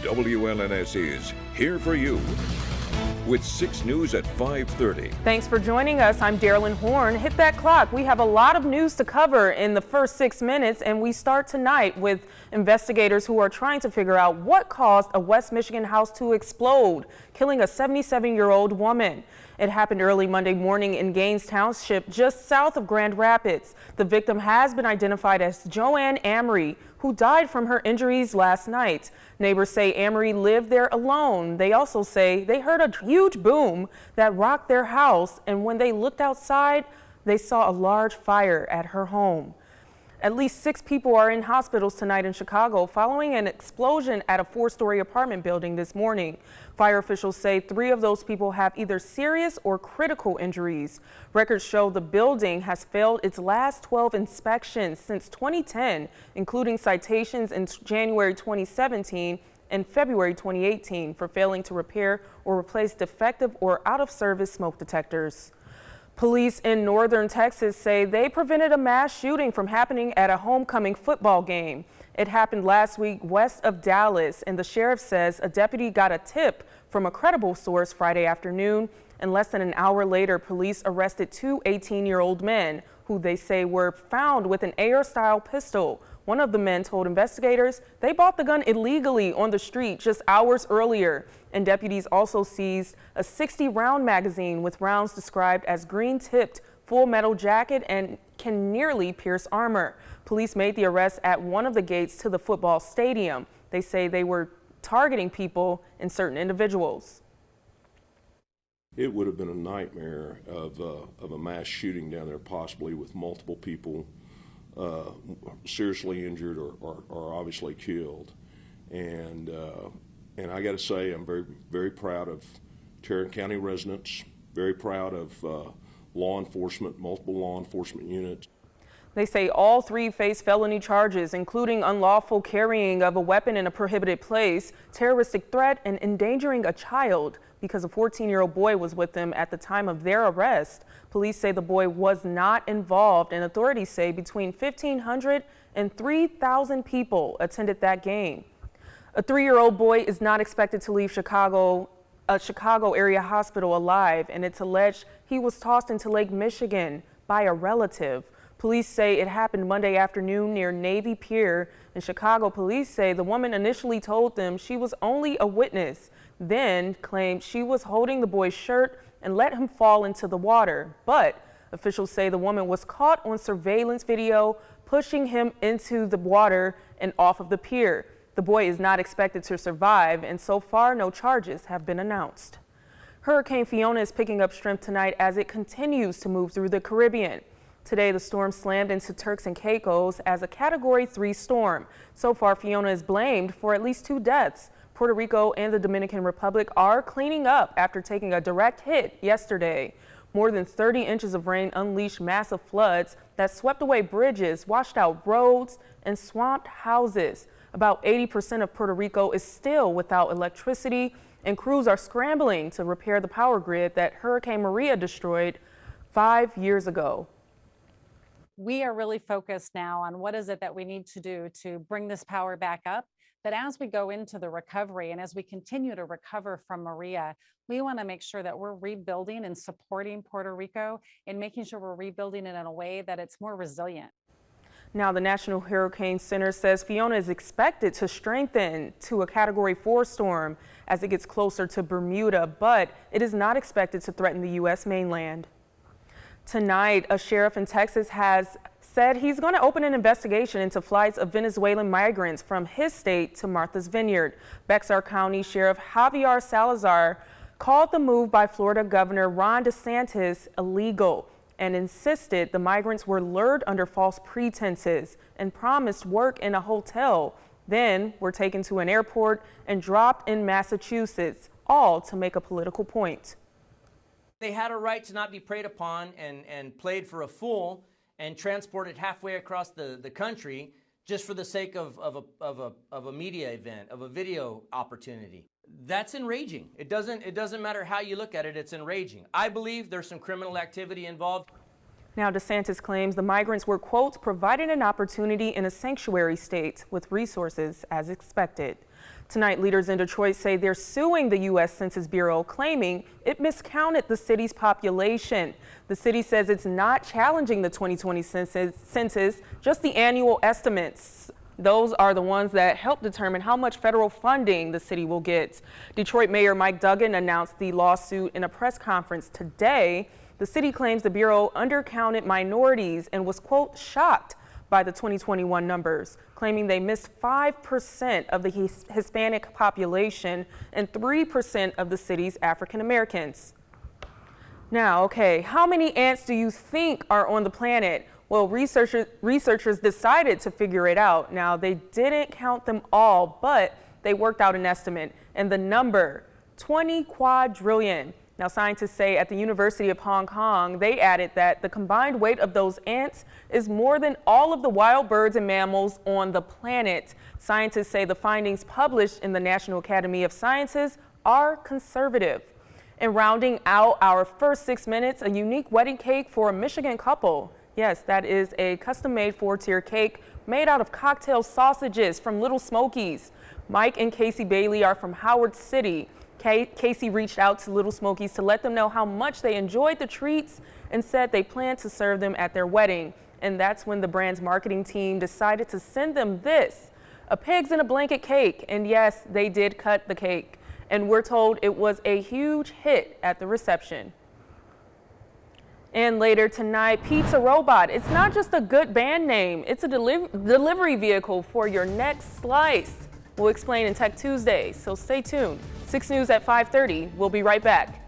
WLNS is here for you with 6 News at 5:30. Thanks for joining us. I'm Darylyn Horn. Hit that clock. We have a lot of news to cover in the first 6 minutes, and we start tonight with investigators who are trying to figure out what caused a West Michigan house to explode, killing a 77-year-old woman. It happened early Monday morning in Gaines Township, just south of Grand Rapids. The victim has been identified as Joanne Amory, who died from her injuries last night. Neighbors say Amory lived there alone. They also say they heard a huge boom that rocked their house, and when they looked outside, they saw a large fire at her home. At least 6 people are in hospitals tonight in Chicago following an explosion at a 4-story apartment building this morning. Fire officials say 3 of those people have either serious or critical injuries. Records show the building has failed its last 12 inspections since 2010, including citations in January 2017 and February 2018 for failing to repair or replace defective or out-of-service smoke detectors. Police in northern Texas say they prevented a mass shooting from happening at a homecoming football game. It happened last week west of Dallas, and the sheriff says a deputy got a tip from a credible source Friday afternoon, and less than an hour later, police arrested 2 18-year-old men who they say were found with an AR-style pistol. One of the men told investigators they bought the gun illegally on the street just hours earlier. And deputies also seized a 60-round magazine with rounds described as green-tipped full metal jacket and can nearly pierce armor. Police made the arrest at one of the gates to the football stadium. They say they were targeting people and certain individuals. It would have been a nightmare of a mass shooting down there, possibly with multiple people seriously injured or obviously killed. And I got to say, I'm very, very proud of Tarrant County residents, very proud of law enforcement, multiple law enforcement units. They say all 3 face felony charges, including unlawful carrying of a weapon in a prohibited place, terroristic threat, and endangering a child because a 14-year-old boy was with them at the time of their arrest. Police say the boy was not involved, and authorities say between 1,500 and 3,000 people attended that game. A 3-year-old boy is not expected to leave a Chicago area hospital alive, and it's alleged he was tossed into Lake Michigan by a relative. Police say it happened Monday afternoon near Navy Pier. In Chicago, police say the woman initially told them she was only a witness, then claimed she was holding the boy's shirt and let him fall into the water. But officials say the woman was caught on surveillance video pushing him into the water and off of the pier. The boy is not expected to survive, and so far no charges have been announced. Hurricane Fiona is picking up strength tonight as it continues to move through the Caribbean. Today, the storm slammed into Turks and Caicos as a Category 3 storm. So far, Fiona is blamed for at least 2 deaths. Puerto Rico and the Dominican Republic are cleaning up after taking a direct hit yesterday. More than 30 inches of rain unleashed massive floods that swept away bridges, washed out roads, and swamped houses. About 80% of Puerto Rico is still without electricity, and crews are scrambling to repair the power grid that Hurricane Maria destroyed 5 years ago. We are really focused now on what is it that we need to do to bring this power back up. But as we go into the recovery and as we continue to recover from Maria, we want to make sure that we're rebuilding and supporting Puerto Rico and making sure we're rebuilding it in a way that it's more resilient. Now, the National Hurricane Center says Fiona is expected to strengthen to a Category 4 storm as it gets closer to Bermuda, but it is not expected to threaten the U.S. mainland. Tonight, a sheriff in Texas has said he's going to open an investigation into flights of Venezuelan migrants from his state to Martha's Vineyard. Bexar County Sheriff Javier Salazar called the move by Florida Governor Ron DeSantis illegal and insisted the migrants were lured under false pretenses and promised work in a hotel, then were taken to an airport and dropped in Massachusetts, all to make a political point. They had a right to not be preyed upon and played for a fool and transported halfway across the country just for the sake of a media event, of a video opportunity. That's enraging. It doesn't matter how you look at it, it's enraging. I believe there's some criminal activity involved. Now, DeSantis claims the migrants were, quote, provided an opportunity in a sanctuary state with resources as expected. Tonight, leaders in Detroit say they're suing the U.S. Census Bureau, claiming it miscounted the city's population. The city says it's not challenging the 2020 census, just the annual estimates. Those are the ones that help determine how much federal funding the city will get. Detroit Mayor Mike Duggan announced the lawsuit in a press conference today. The city claims the Bureau undercounted minorities and was, quote, shocked by the 2021 numbers, claiming they missed 5% of the Hispanic population and 3% of the city's African Americans. Now, okay, how many ants do you think are on the planet? Well, researchers decided to figure it out. Now, they didn't count them all, but they worked out an estimate, and the number, 20 quadrillion. Now, scientists say at the University of Hong Kong, they added that the combined weight of those ants is more than all of the wild birds and mammals on the planet. Scientists say the findings published in the National Academy of Sciences are conservative. And rounding out our first 6 minutes, a unique wedding cake for a Michigan couple. Yes, that is a custom-made 4-tier cake made out of cocktail sausages from Little Smokies. Mike and Casey Bailey are from Howard City. Casey reached out to Little Smokies to let them know how much they enjoyed the treats and said they plan to serve them at their wedding. And that's when the brand's marketing team decided to send them this, a pigs in a blanket cake. And yes, they did cut the cake. And we're told it was a huge hit at the reception. And later tonight, Pizza Robot. It's not just a good band name, it's a delivery vehicle for your next slice. We'll explain in Tech Tuesday, so stay tuned. 6 News at 5:30. We'll be right back.